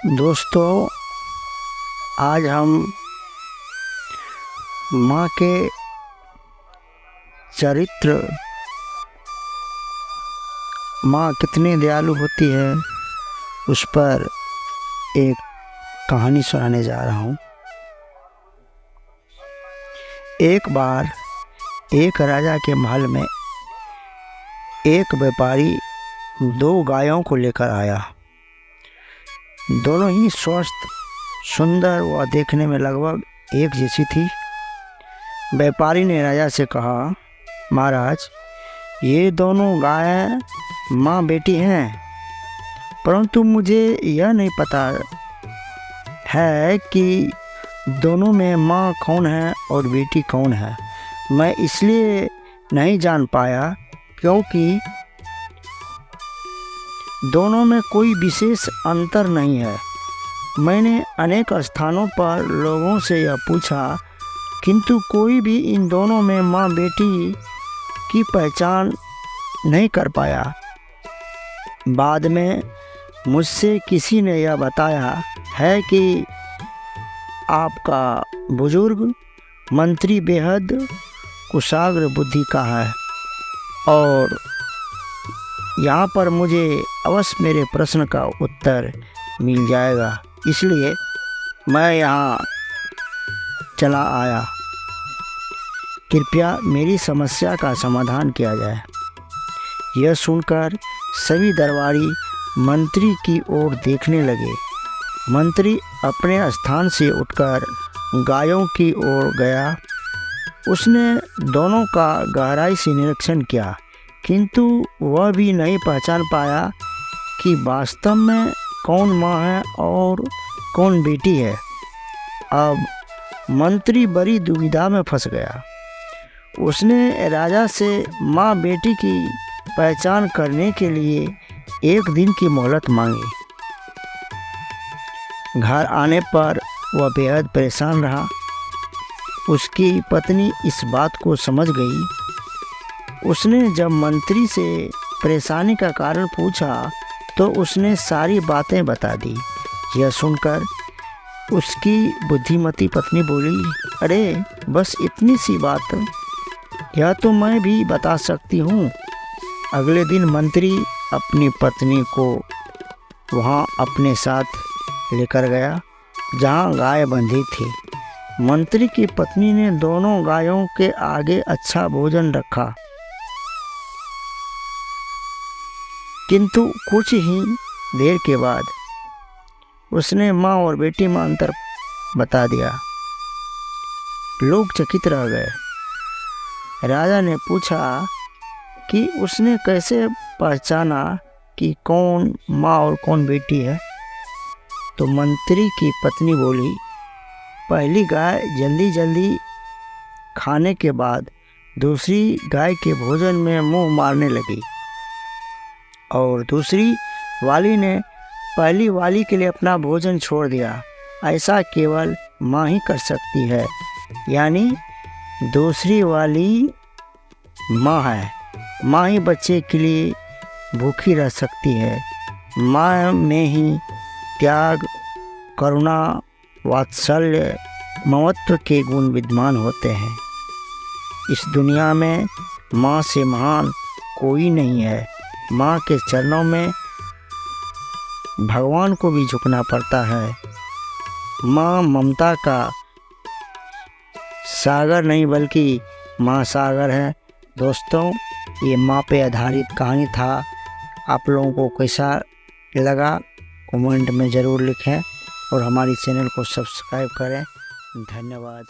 दोस्तों, आज हम माँ के चरित्र, माँ कितनी दयालु होती है, उस पर एक कहानी सुनाने जा रहा हूँ। एक बार एक राजा के महल में एक व्यापारी 2 गायों को लेकर आया। दोनों ही स्वस्थ, सुंदर व देखने में लगभग एक जैसी थी। व्यापारी ने राजा से कहा, महाराज, ये दोनों गायें माँ बेटी हैं, परंतु मुझे यह नहीं पता है कि दोनों में माँ कौन है और बेटी कौन है। मैं इसलिए नहीं जान पाया क्योंकि दोनों में कोई विशेष अंतर नहीं है। मैंने अनेक स्थानों पर लोगों से यह पूछा, किंतु कोई भी इन दोनों में माँ बेटी की पहचान नहीं कर पाया। बाद में मुझसे किसी ने यह बताया है कि आपका बुजुर्ग मंत्री बेहद कुशाग्र बुद्धि का है और यहाँ पर मुझे अवश्य मेरे प्रश्न का उत्तर मिल जाएगा, इसलिए मैं यहाँ चला आया। कृपया मेरी समस्या का समाधान किया जाए। यह सुनकर सभी दरबारी मंत्री की ओर देखने लगे। मंत्री अपने स्थान से उठकर गायों की ओर गया। उसने दोनों का गहराई से निरीक्षण किया, किंतु वह भी नहीं पहचान पाया कि वास्तव में कौन माँ है और कौन बेटी है। अब मंत्री बड़ी दुविधा में फंस गया। उसने राजा से माँ बेटी की पहचान करने के लिए 1 दिन की मोहलत मांगी। घर आने पर वह बेहद परेशान रहा। उसकी पत्नी इस बात को समझ गई। उसने जब मंत्री से परेशानी का कारण पूछा तो उसने सारी बातें बता दी। यह सुनकर उसकी बुद्धिमती पत्नी बोली, अरे बस इतनी सी बात, यह तो मैं भी बता सकती हूँ। अगले दिन मंत्री अपनी पत्नी को वहाँ अपने साथ लेकर गया जहाँ गाय बंधी थी। मंत्री की पत्नी ने दोनों गायों के आगे अच्छा भोजन रखा, किंतु कुछ ही देर के बाद उसने माँ और बेटी में अंतर बता दिया। लोग चकित रह गए। राजा ने पूछा कि उसने कैसे पहचाना कि कौन माँ और कौन बेटी है। तो मंत्री की पत्नी बोली, पहली गाय जल्दी जल्दी खाने के बाद दूसरी गाय के भोजन में मुंह मारने लगी और दूसरी वाली ने पहली वाली के लिए अपना भोजन छोड़ दिया। ऐसा केवल माँ ही कर सकती है, यानी दूसरी वाली माँ है। माँ ही बच्चे के लिए भूखी रह सकती है। माँ में ही त्याग, करुणा, वात्सल्य, ममत्व के गुण विद्यमान होते हैं। इस दुनिया में माँ से महान कोई नहीं है। माँ के चरणों में भगवान को भी झुकना पड़ता है। माँ ममता का सागर नहीं बल्कि महासागर है। दोस्तों, ये माँ पे आधारित कहानी था। आप लोगों को कैसा लगा कमेंट में ज़रूर लिखें और हमारी चैनल को सब्सक्राइब करें। धन्यवाद।